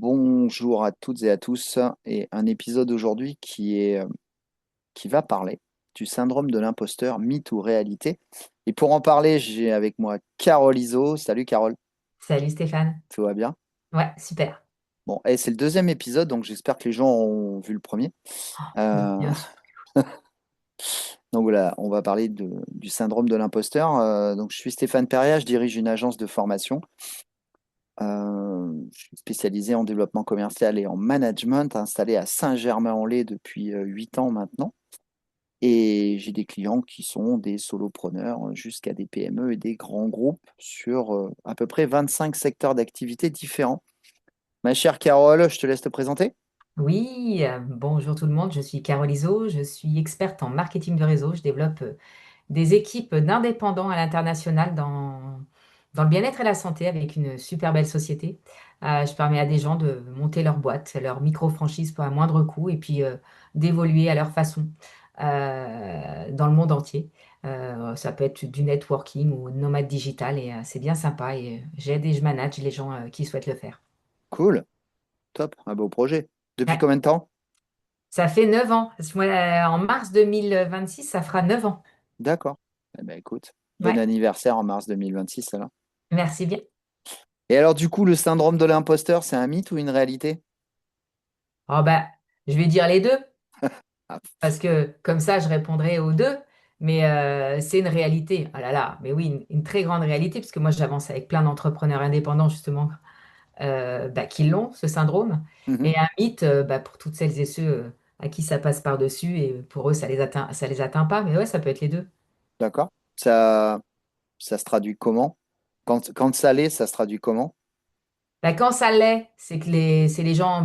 Bonjour à toutes et à tous, et un épisode aujourd'hui qui va parler du syndrome de l'imposteur, mythe ou réalité. Et pour en parler, j'ai avec moi Carole Iso. Salut Carole, Salut Stéphane. tout va bien? Ouais, super. Bon, et c'est le deuxième épisode, donc j'espère que les gens ont vu le premier. Oui, Euh, bien sûr. donc voilà, on va parler du syndrome de l'imposteur. Donc je suis Stéphane Perria, je dirige une agence de formation. Je suis spécialisé en développement commercial et en management, installé à Saint-Germain-en-Laye depuis 8 ans maintenant. Et j'ai des clients qui sont des solopreneurs jusqu'à des PME et des grands groupes sur à peu près 25 secteurs d'activité différents. Ma chère Carole, je te laisse te présenter. Oui, bonjour tout le monde. Je suis Carole Iso. Je suis experte en marketing de réseau. Je développe des équipes d'indépendants à l'international dans le bien-être et la santé avec une super belle société. Je permets à des gens de monter leur boîte, leur micro-franchise pour un moindre coût et puis d'évoluer à leur façon dans le monde entier. Ça peut être du networking ou nomade digital et c'est bien sympa et j'aide et je manage les gens qui souhaitent le faire. Cool, top, un beau projet. Depuis Ouais. combien de temps? Ça fait 9 ans. En mars 2026, ça fera 9 ans. D'accord. Eh ben, écoute, bon Ouais, anniversaire en mars 2026 alors. merci bien. Et alors du coup, le syndrome de l'imposteur, c'est un mythe ou une réalité? Oh bah, je vais dire les deux, Ah, parce que comme ça, je répondrai aux deux. Mais c'est une réalité. Ah là là, mais oui, une très grande réalité, parce que moi, j'avance avec plein d'entrepreneurs indépendants, justement, qui l'ont, ce syndrome. mhm, Et un mythe, pour toutes celles et ceux à qui ça passe par-dessus, et pour eux, ça les atteint pas. Mais ouais, ça peut être les deux. d'accord. Ça se traduit comment? Quand ça l'est, ça se traduit comment? Bah, quand ça l'est, c'est les gens,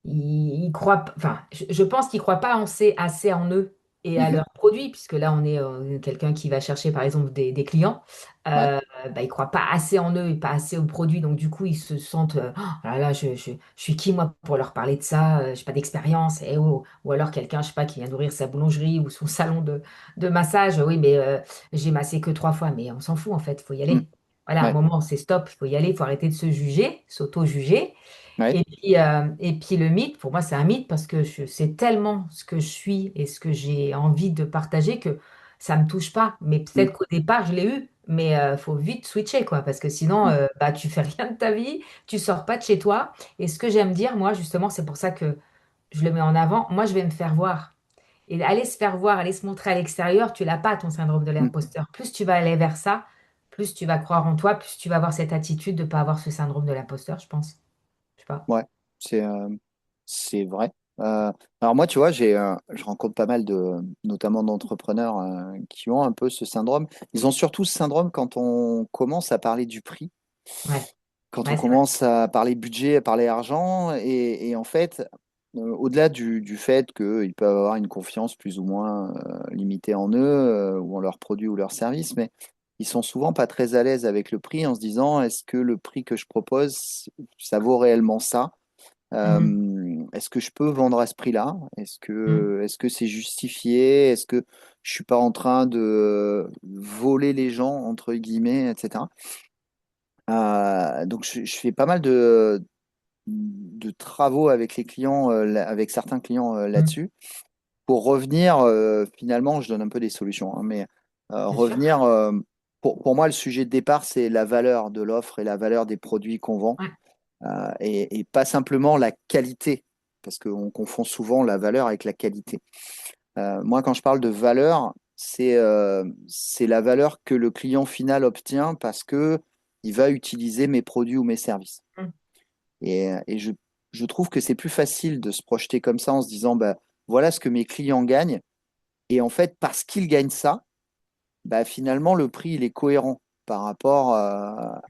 ils croient, enfin, je pense qu'ils croient pas assez en eux et à Mhm, leurs produits, puisque là, on est quelqu'un qui va chercher, par exemple, des clients. ouais. Ils croient pas assez en eux et pas assez aux produits. Donc, du coup, ils se sentent, oh là là, je suis qui, moi, pour leur parler de ça? J'ai pas d'expérience. Eh oh. Ou alors quelqu'un, je sais pas, qui vient d'ouvrir sa boulangerie ou son salon de massage. Oui, mais j'ai massé que 3 fois. Mais on s'en fout, en fait, il faut y Mm, aller. Voilà, à un ouais. moment, c'est stop, il faut y aller, il faut arrêter de se juger, s'auto-juger. Ouais. Et puis le mythe, pour moi, c'est un mythe parce que c'est tellement ce que je suis et ce que j'ai envie de partager que ça me touche pas. Mais Mm, peut-être qu'au départ, je l'ai eu, mais faut vite switcher, quoi, parce que sinon, mm, tu fais rien de ta vie, tu sors pas de chez toi. Et ce que j'aime dire, moi, justement, c'est pour ça que je le mets en avant. Moi, je vais me faire voir. Et aller se faire voir, aller se montrer à l'extérieur, tu l'as pas, ton syndrome de mm. l'imposteur. Plus tu vas aller vers ça, plus tu vas croire en toi, plus tu vas avoir cette attitude de pas avoir ce syndrome de l'imposteur, je pense. Je sais pas. Ouais, c'est vrai. Alors moi, tu vois, je rencontre pas mal notamment d'entrepreneurs qui ont un peu ce syndrome. Ils ont surtout ce syndrome quand on commence à parler du prix, Ouais. quand on Ouais, c'est vrai. commence à parler budget, à parler argent, et en fait, au-delà du fait qu'ils peuvent avoir une confiance plus ou moins limitée en eux, ou en leurs produits ou leurs services, mais ils sont souvent pas très à l'aise avec le prix en se disant, est-ce que le prix que je propose, ça vaut réellement ça? Mhm. Est-ce que je peux vendre à ce prix-là? Mhm. Est-ce que c'est justifié? Est-ce que je suis pas en train de voler les gens, entre guillemets, etc. Donc, je fais pas mal de travaux avec les clients, avec certains clients Mhm. là-dessus. Pour revenir, finalement, je donne un peu des solutions, hein, mais Bien sûr. revenir, pour moi, le sujet de départ, c'est la valeur de l'offre et la valeur des produits qu'on vend. Ouais. Et pas simplement la qualité, parce qu'on confond souvent la valeur avec la qualité. Moi, quand je parle de valeur, c'est la valeur que le client final obtient parce que il va utiliser mes produits ou mes services. Mhm. Et je trouve que c'est plus facile de se projeter comme ça en se disant, bah, voilà ce que mes clients gagnent. Et en fait, parce qu'ils gagnent ça, bah, finalement, le prix, il est cohérent par rapport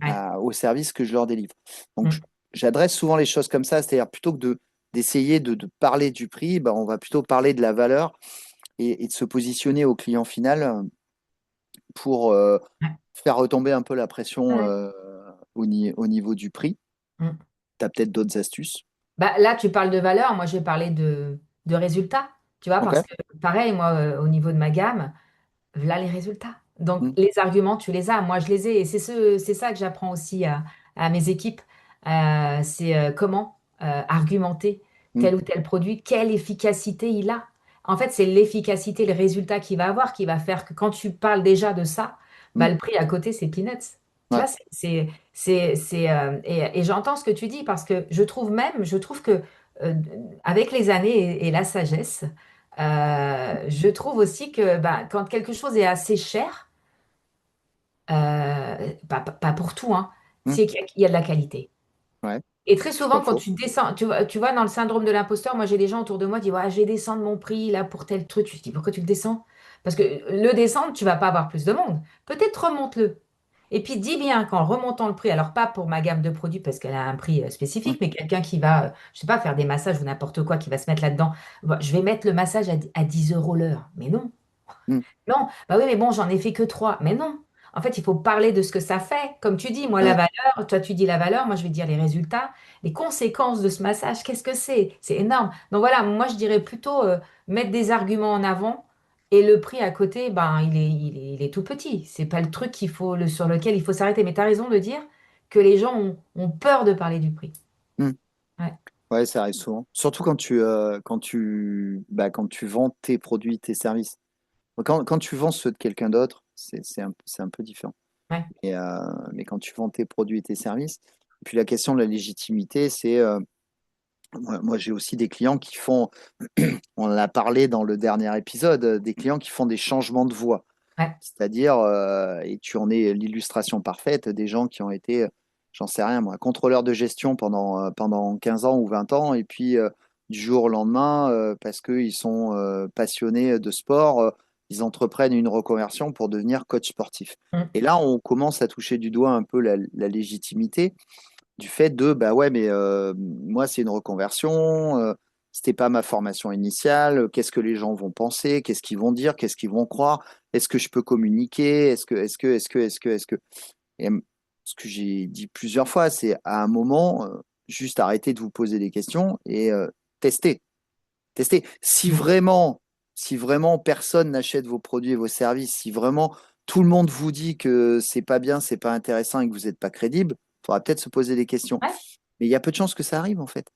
Ouais. au service que je leur délivre. Donc, Mhm. j'adresse souvent les choses comme ça, c'est-à-dire plutôt que d'essayer de parler du prix, bah, on va plutôt parler de la valeur et de se positionner au client final pour Ouais. faire retomber un peu la pression Ouais. au niveau du prix. Mhm. Tu as peut-être d'autres astuces. Là, tu parles de valeur, moi je vais parler de résultats, tu vois, OK. parce que pareil, moi, au niveau de ma gamme, voilà les résultats. Donc, Mm, les arguments, tu les as, moi je les ai, et c'est ça que j'apprends aussi à mes équipes. C'est comment argumenter Mm, tel ou tel produit, quelle efficacité il a. En fait, c'est l'efficacité, le résultat qu'il va avoir qui va faire que quand tu parles déjà de ça, bah, mm, le prix à côté, c'est peanuts. Tu ouais, vois, et j'entends ce que tu dis parce que je trouve que euh, avec les années et la sagesse, je trouve aussi que bah, quand quelque chose est assez cher, pas pour tout, hein, mm, c'est qu'il y a de la qualité. ouais, Et très c'est pas souvent, quand faux. tu descends, tu vois, dans le syndrome de l'imposteur, moi j'ai des gens autour de moi qui disent, ouais, je vais descendre mon prix là pour tel truc. Je dis, pourquoi tu le descends? Parce que le descendre, tu vas pas avoir plus de monde. Peut-être remonte-le. Et puis dis bien qu'en remontant le prix, alors pas pour ma gamme de produits parce qu'elle a un prix Mm, spécifique, mais quelqu'un qui va, je sais pas, faire des massages ou n'importe quoi, qui va se mettre là-dedans, bon, je vais mettre le massage à 10 euros l'heure. Mais non. mm, Non, bah oui, mais bon, j'en ai fait que trois. Mais non. En fait, il faut parler de ce que ça fait. Comme tu dis, moi, la ouais, valeur, toi, tu dis la valeur, moi, je vais dire les résultats, les conséquences de ce massage. Qu'est-ce que c'est? C'est énorme. Donc voilà, moi, je dirais plutôt mettre des arguments en avant et le prix à côté, ben, il est tout petit. C'est pas le truc sur lequel il faut s'arrêter. Mais tu as raison de dire que les gens ont peur de parler du prix. mm. Ouais, Ouais, ça arrive souvent. Surtout quand tu vends tes produits, tes services. Quand tu vends ceux de quelqu'un d'autre, c'est un peu différent. ouais, Mais quand tu vends tes produits et tes services, puis la question de la légitimité, c'est moi, j'ai aussi des clients qui font, on en a parlé dans le dernier épisode, des clients qui font des changements de voix. ouais. C'est-à-dire, et tu en es l'illustration parfaite, des gens qui ont été, j'en sais rien moi, contrôleurs de gestion pendant 15 ans ou 20 ans, et puis du jour au lendemain, parce qu'ils sont passionnés de sport, ils entreprennent une reconversion pour devenir coach sportif. Mm. Et là, on commence à toucher du doigt un peu la légitimité du fait de, bah ouais, mais moi, c'est une reconversion, c'était pas ma formation initiale, qu'est-ce que les gens vont penser, qu'est-ce qu'ils vont dire, qu'est-ce qu'ils vont croire, est-ce que je peux communiquer, est-ce que. Et ce que j'ai dit plusieurs fois, c'est à un moment, juste arrêter de vous poser des questions et tester. Tester. Mm. Si vraiment personne n'achète vos produits et vos services, si vraiment tout le monde vous dit que c'est pas bien, c'est pas intéressant et que vous n'êtes pas crédible, il faudra peut-être se poser des questions. Ouais. Mais il y a peu de chances que ça arrive, en fait.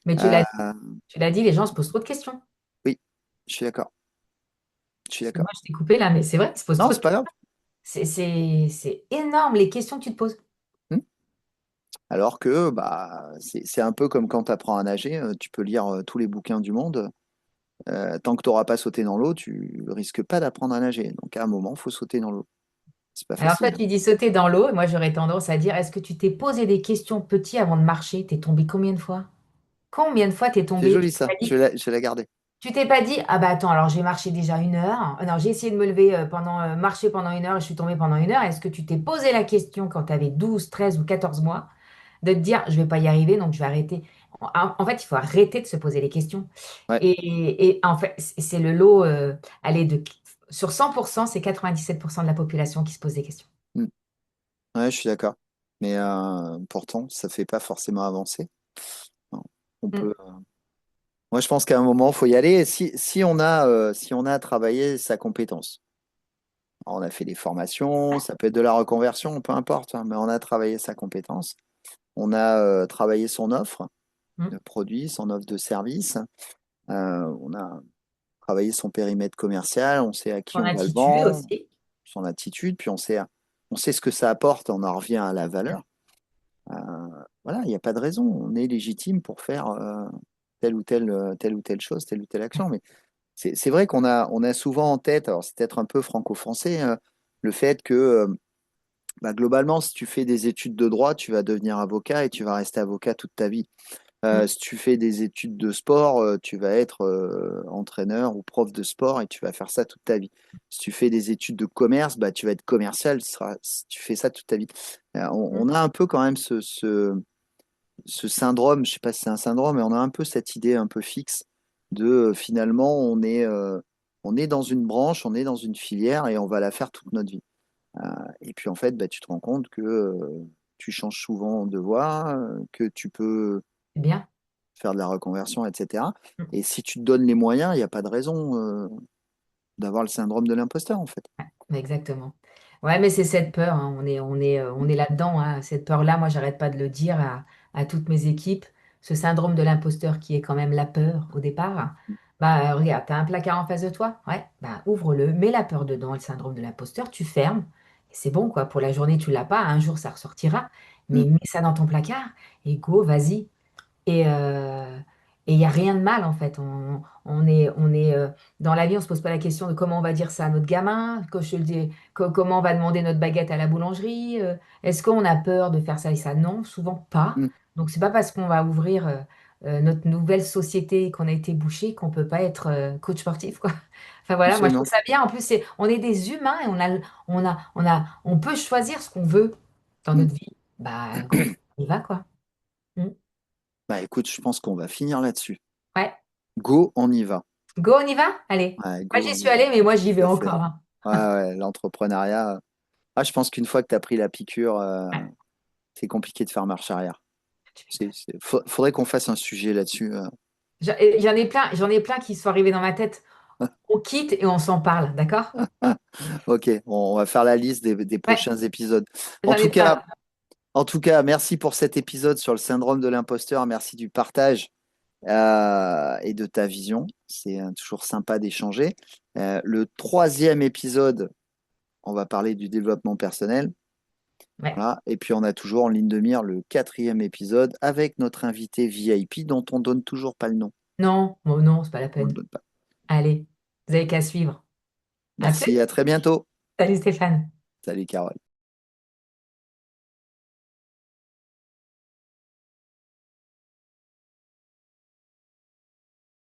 Mais Euh, tu l'as dit, les gens se posent trop de questions. oui, je suis d'accord. Je suis d'accord. Excuse-moi, je t'ai coupé là, mais c'est vrai, ils se posent Non, trop de c'est pas grave. questions. C'est énorme les questions que tu te poses. Hmm. Alors que bah, c'est un peu comme quand tu apprends à nager, tu peux lire tous les bouquins du monde. Tant que tu n'auras pas sauté dans l'eau, tu risques pas d'apprendre à nager. Donc à un moment, il faut sauter dans l'eau. C'est pas Alors toi, facile. tu dis sauter dans l'eau, et moi j'aurais tendance à dire, est-ce que tu t'es posé des questions petit avant de marcher? T'es tombé combien de fois? Combien de fois t'es C'est tombé? joli ça. Je vais la garder. Tu t'es pas dit, ah bah attends, alors j'ai marché déjà 1 heure. Non, j'ai essayé de me lever marcher pendant 1 heure et je suis tombée pendant 1 heure. Est-ce que tu t'es posé la question quand tu avais 12, 13 ou 14 mois de te dire, je vais pas y arriver, donc je vais arrêter. En fait, il faut arrêter de se poser les questions. Ouais. Et en fait, c'est le lot, allez, sur 100%, c'est 97% de la population qui se pose des questions. Hmm. Ouais, je suis d'accord. Mais pourtant, ça fait pas forcément avancer. Non. On Mm. peut. Moi, je pense qu'à un moment, il faut y aller. Si on a travaillé sa compétence. Alors, on a fait des formations, ça peut être de la reconversion, peu importe, hein, mais on a travaillé sa compétence. On a travaillé son offre Mm. de produits, son offre de service. On a travaillé son périmètre commercial. On sait à qui Ton on va le attitude vendre, aussi. son attitude, puis on sait ce que ça apporte. On en revient à la valeur. Euh, voilà, il n'y a pas de raison. On est légitime pour faire telle ou telle chose, telle ou telle action. Mais c'est vrai on a souvent en tête, alors c'est peut-être un peu franco-français, le fait que bah, globalement, si tu fais des études de droit, tu vas devenir avocat et tu vas rester avocat toute ta vie. Mm. Si tu fais des études de sport, tu vas être entraîneur ou prof de sport et tu vas faire ça toute ta vie. Si tu fais des études de commerce, bah, tu vas être commercial, tu fais ça toute ta vie. On Mm. a un peu quand même ce syndrome, je sais pas si c'est un syndrome, mais on a un peu cette idée un peu fixe de finalement on est dans une branche, on est dans une filière et on va la faire toute notre vie. Et puis en fait, bah, tu te rends compte que tu changes souvent de voie, que tu peux C'est bien. faire de la reconversion, etc. Mm. Et si tu te donnes les moyens, il n'y a pas de raison d'avoir le syndrome de l'imposteur en fait. Exactement. Ouais, mais c'est cette peur, hein. On est là-dedans, hein. Cette peur-là, moi, j'arrête pas de le dire. à toutes mes équipes, ce syndrome de l'imposteur qui est quand même la peur au départ. Bah, regarde, tu as un placard en face de toi? Ouais, bah, ouvre-le, mets la peur dedans, le syndrome de l'imposteur, tu fermes, et c'est bon, quoi. Pour la journée, tu l'as pas, un jour, ça ressortira, mais Mm. mets ça dans ton placard et go, vas-y. Et il n'y a rien de mal en fait. Dans la vie, on ne se pose pas la question de comment on va dire ça à notre gamin, que je le dis, comment on va demander notre baguette à la boulangerie. Est-ce qu'on a peur de faire ça et ça? Non, souvent pas. Mm. Donc c'est pas parce qu'on va ouvrir notre nouvelle société et qu'on a été bouché qu'on peut pas être coach sportif, quoi. Enfin voilà, moi je trouve Absolument. ça bien. En plus, on est des humains et on peut choisir ce qu'on veut dans Mm. notre vie. Bah go, on y va quoi. Mm. Bah écoute, je pense qu'on va finir là-dessus. Ouais. Go, on y va. Go, on y va? Allez. Ouais, Moi, go, j'y on suis y va. allée, mais moi, j'y vais Tout à fait. encore, hein. Ouais, ouais, l'entrepreneuriat. Je pense qu'une fois que tu as pris la piqûre, Ouais. c'est compliqué de faire marche arrière. Tu m'étonnes. Faudrait qu'on fasse un sujet là-dessus. J'en ai plein qui sont arrivés dans ma tête. On quitte et on s'en parle, d'accord? Ok, on va faire la liste des Ouais, prochains épisodes. En j'en tout ai plein. cas, en tout cas, merci pour cet épisode sur le syndrome de l'imposteur. Merci du partage et de ta vision. C'est toujours sympa d'échanger. Le troisième épisode, on va parler du développement personnel. Ouais. Voilà. Et puis on a toujours en ligne de mire le quatrième épisode avec notre invité VIP dont on donne toujours pas le nom. Non, bon, non, c'est pas la On le peine. donne pas. Allez, vous avez qu'à suivre. À plus. Merci, à très bientôt. Salut Stéphane. Salut Carole.